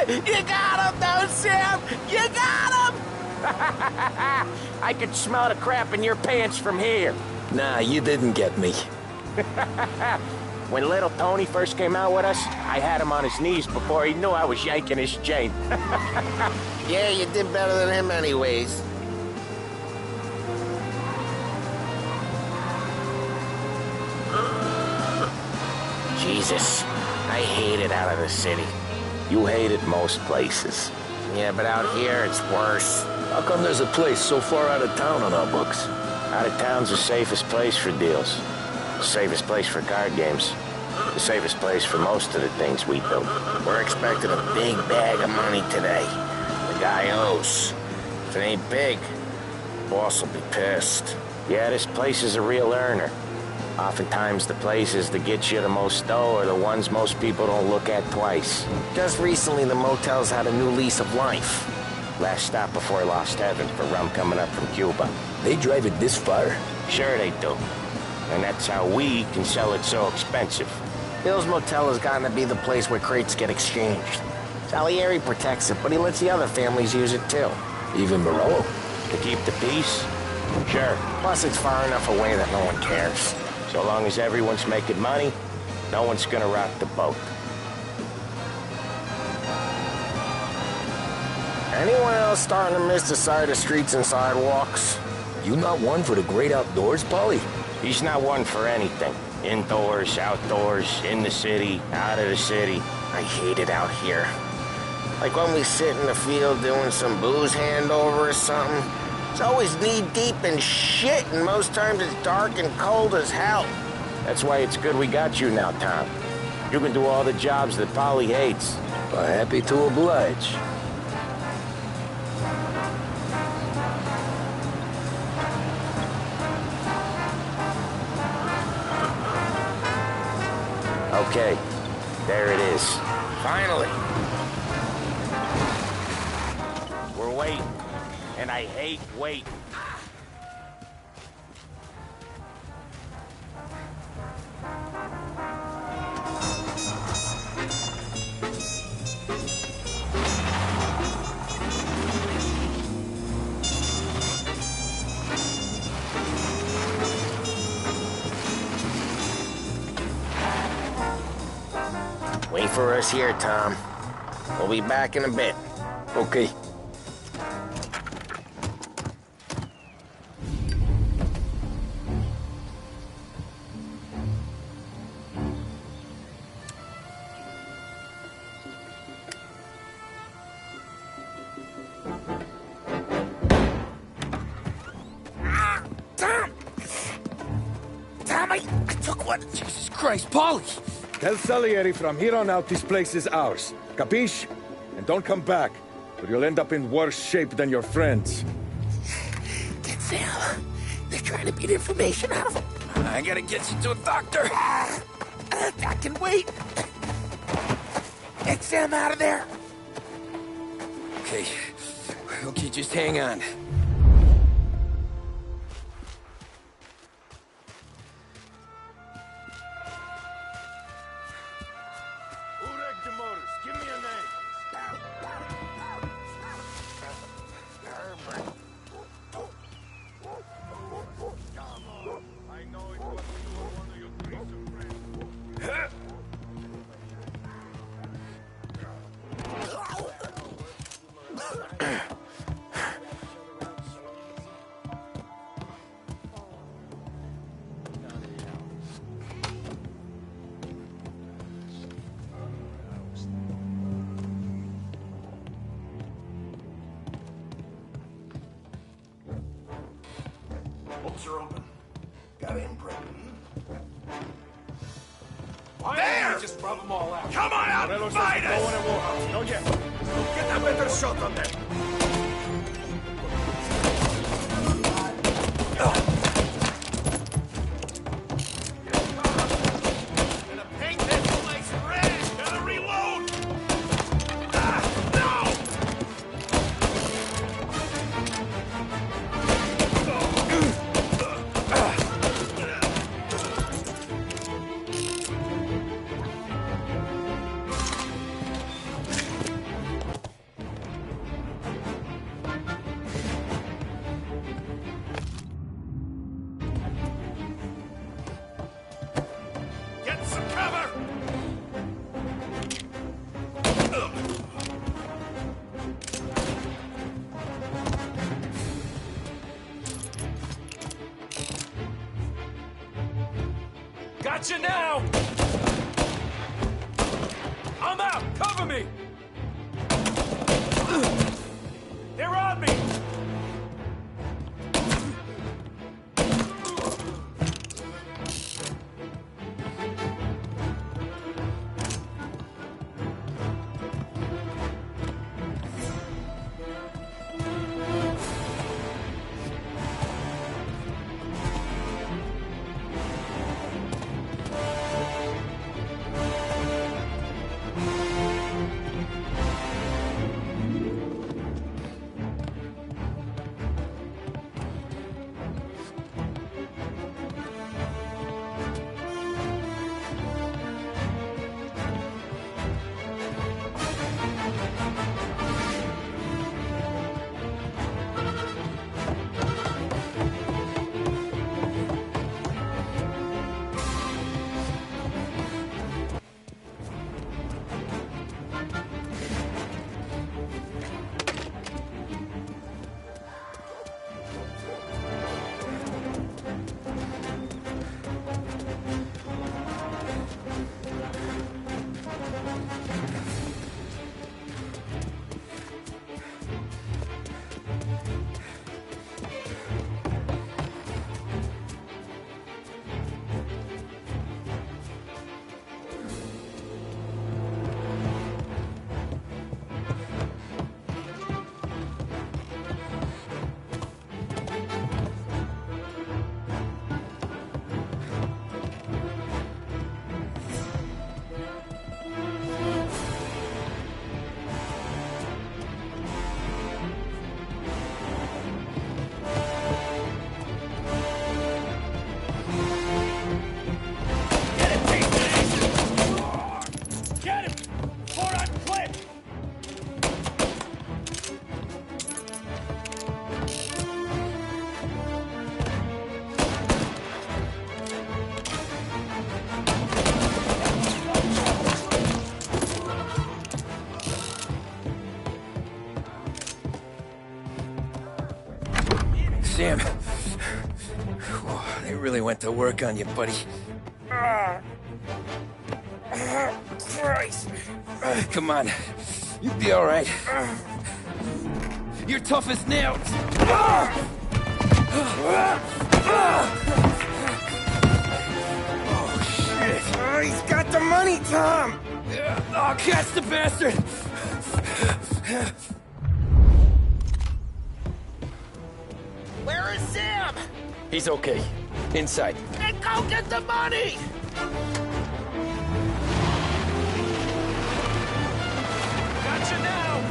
You got him, though, Sam! You got him! I could smell the crap in your pants from here. Nah, you didn't get me. When little Tony first came out with us, I had him on his knees before he knew I was yanking his chain. Yeah, you did better than him anyways. Jesus, I hate it out of the city. You hate it most places. Yeah, but out here, it's worse. How come there's a place so far out of town on our books? Out of town's the safest place for deals. The safest place for card games. The safest place for most of the things we do. We're expecting a big bag of money today. The guy owes. If it ain't big, boss will be pissed. Yeah, this place is a real earner. Oftentimes the places that get you the most dough are the ones most people don't look at twice. Just recently the motel's had a new lease of life. Last stop before Lost Heaven for rum coming up from Cuba. They drive it this far? Sure they do. And that's how we can sell it so expensive. Bill's Motel has gotten to be the place where crates get exchanged. Salieri protects it, but he lets the other families use it too. Even Morello? To keep the peace? Sure. Plus it's far enough away that no one cares. So long as everyone's making money, no one's gonna rock the boat. Anyone else starting to miss the side of streets and sidewalks? You not one for the great outdoors, Polly? He's not one for anything. Indoors, outdoors, in the city, out of the city. I hate it out here. Like when we sit in the field doing some booze handover or something. It's always knee-deep in shit, and most times it's dark and cold as hell. That's why it's good we got you now, Tom. You can do all the jobs that Polly hates. Well, happy to oblige. Okay, there it is. Finally. We're waiting, and I hate waiting. Wait for us here, Tom. We'll be back in a bit. Okay. Tom, I took one. Jesus Christ, Polly! Tell Salieri from here on out this place is ours. Capiche? And don't come back, or you'll end up in worse shape than your friends. Get Sam. They're trying to beat information out of him. I gotta get you to a doctor. I can wait. Get Sam out of there. Okay. Okay, just hang on. Books are open. Got inbred. There! Just rub them all out. Come on out and fight us! No, yet. Get a better shot on them. Gonna paint this place red. Gotta reload. No! Get some cover! Gotcha now! I'm out! Cover me! They're on me! Sam. They really went to work on you, buddy. Christ. Come on. You'll be all right. You're tough as nails. Oh, shit. Oh, he's got the money, Tom! Oh, catch the bastard! Where is Sam? He's okay. Inside. Then go get the money! Gotcha now!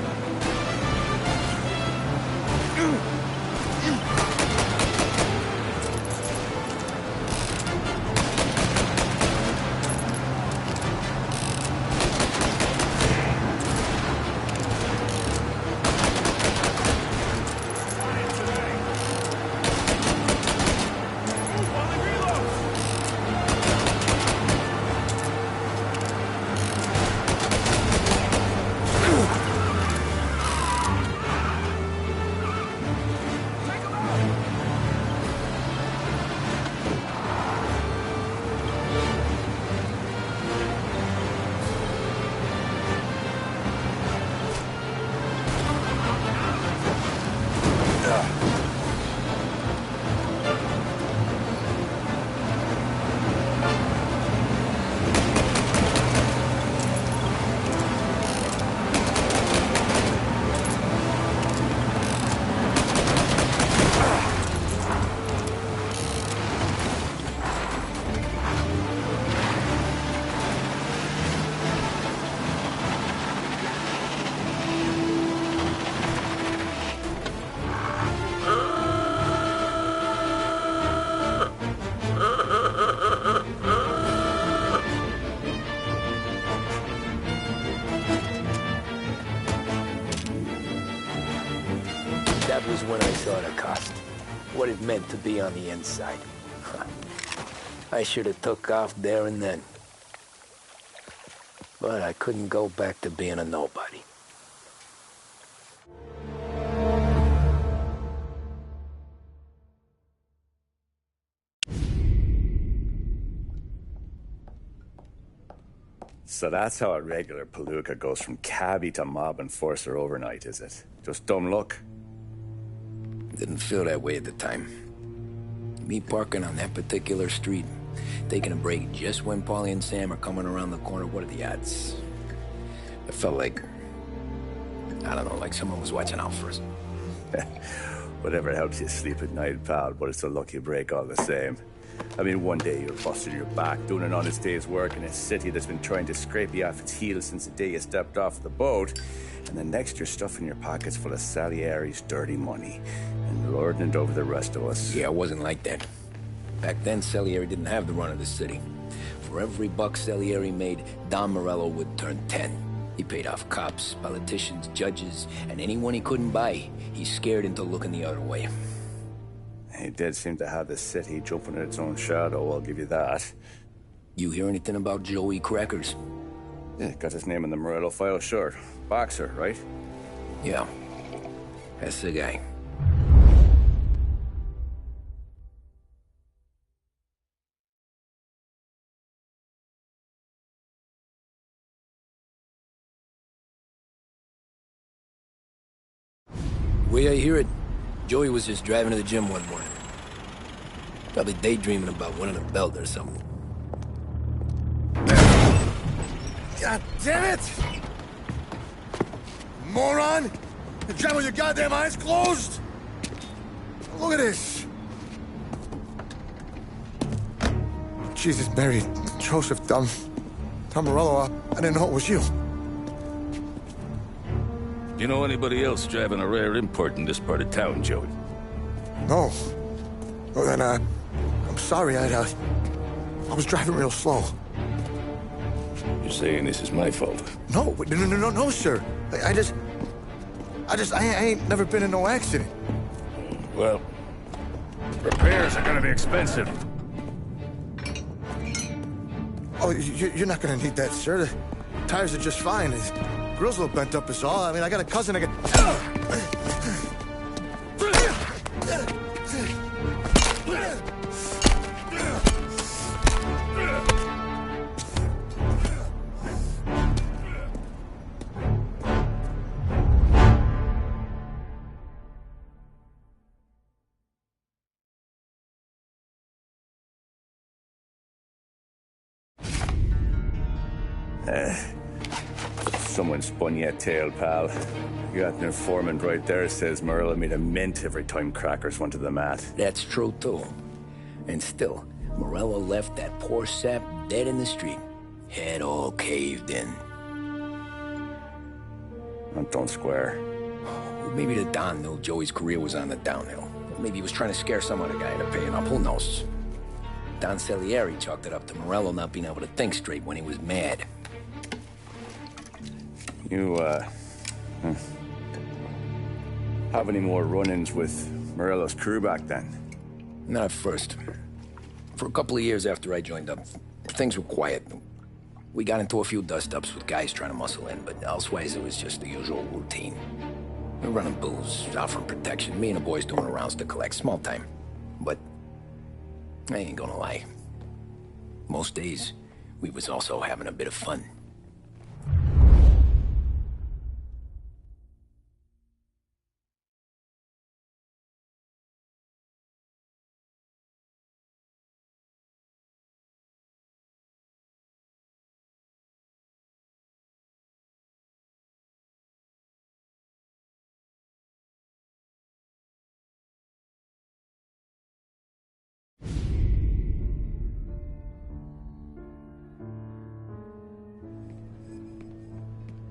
That was when I saw the cost. What it meant to be on the inside. I should have took off there and then. But I couldn't go back to being a nobody. So that's how a regular palooka goes from cabbie to mob enforcer overnight, is it? Just dumb luck? Didn't feel that way at the time. Me parking on that particular street, taking a break just when Paulie and Sam are coming around the corner, what are the odds? I felt like, I don't know, like someone was watching out for us. Whatever helps you sleep at night, pal, but it's a lucky break all the same. I mean, one day you're busted your back, doing an honest day's work in a city that's been trying to scrape you off its heels since the day you stepped off the boat, and then next you're stuffing your pockets full of Salieri's dirty money and lording it over the rest of us. Yeah, it wasn't like that. Back then, Salieri didn't have the run of the city. For every buck Salieri made, Don Morello would turn 10. He paid off cops, politicians, judges, and anyone he couldn't buy, he scared into looking the other way. He did seem to have the city jumping at its own shadow, I'll give you that. You hear anything about Joey Crackers? Yeah, got his name in the Morello file, sure. Boxer, right? Yeah, that's the guy. The way I hear it, Joey was just driving to the gym one morning. Probably daydreaming about winning a belt or something. God damn it! Moron! You're driving with your goddamn eyes closed! Look at this! Jesus, Mary, Joseph, Tom Morello, I didn't know it was you. You know anybody else driving a rare import in this part of town, Joey? No. Well, then, I'm sorry, I was driving real slow. You're saying this is my fault? No, no, sir. I ain't never been in no accident. Well, repairs are gonna be expensive. Oh, you're not gonna need that, sir. The tires are just fine. The grill's a little bent up is all. I mean, I got a cousin I got... Someone spun you a tale, pal. You got an informant right there says Morello made a mint every time crackers went to the mat. That's true, too. And still, Morello left that poor sap dead in the street. Head all caved in. Don't square. Maybe the Don knew Joey's career was on the downhill. Maybe he was trying to scare some other guy into paying up. Who knows? Don Salieri chalked it up to Morello not being able to think straight when he was mad. You, have any more run-ins with Morello's crew back then? Not at first. For a couple of years after I joined up, things were quiet. We got into a few dust-ups with guys trying to muscle in, but elsewise it was just the usual routine. We're running booze, offering protection, me and the boys doing rounds to collect, small time. But I ain't gonna lie. Most days, we was also having a bit of fun.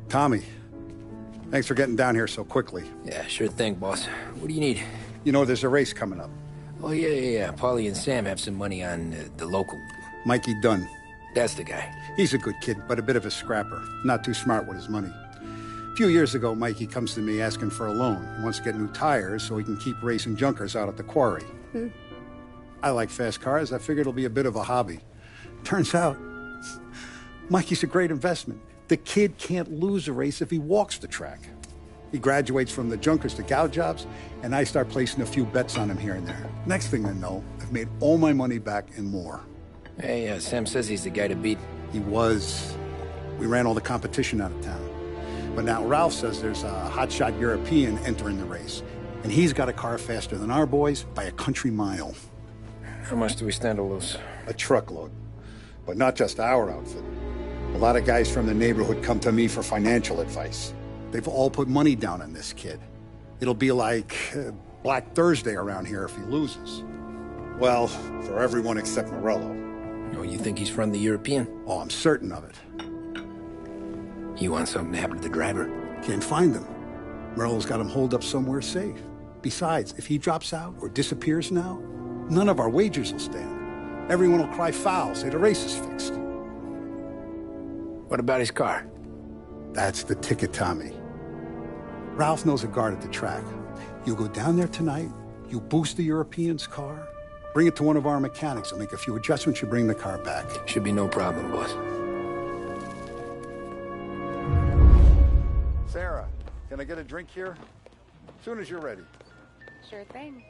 Tommy, thanks for getting down here so quickly. Yeah, sure thing, boss. What do you need? You know, there's a race coming up. Oh, yeah. Paulie and Sam have some money on the local. Mikey Dunn. That's the guy. He's a good kid, but a bit of a scrapper. Not too smart with his money. A few years ago, Mikey comes to me asking for a loan. He wants to get new tires so he can keep racing junkers out at the quarry. I like fast cars. I figured it'll be a bit of a hobby. Turns out, Mikey's a great investment. The kid can't lose a race if he walks the track. He graduates from the junkers to gal jobs, and I start placing a few bets on him here and there. Next thing I know, I've made all my money back and more. Hey, Sam says he's the guy to beat. He was. We ran all the competition out of town. But now Ralph says there's a hotshot European entering the race, and he's got a car faster than our boys by a country mile. How much do we stand to lose? A truckload. But not just our outfit. A lot of guys from the neighborhood come to me for financial advice. They've all put money down on this kid. It'll be like Black Thursday around here if he loses. Well, for everyone except Morello. Oh, you think he's from the European? Oh, I'm certain of it. You want something to happen to the driver? Can't find him. Morello's got him holed up somewhere safe. Besides, if he drops out or disappears now, none of our wagers will stand. Everyone will cry foul, say the race is fixed. What about his car? That's the ticket, Tommy. Ralph knows a guard at the track. You go down there tonight, you boost the European's car, bring it to one of our mechanics, he'll make a few adjustments, you bring the car back. Should be no problem, boss. Sarah, can I get a drink here? As soon as you're ready. Sure thing.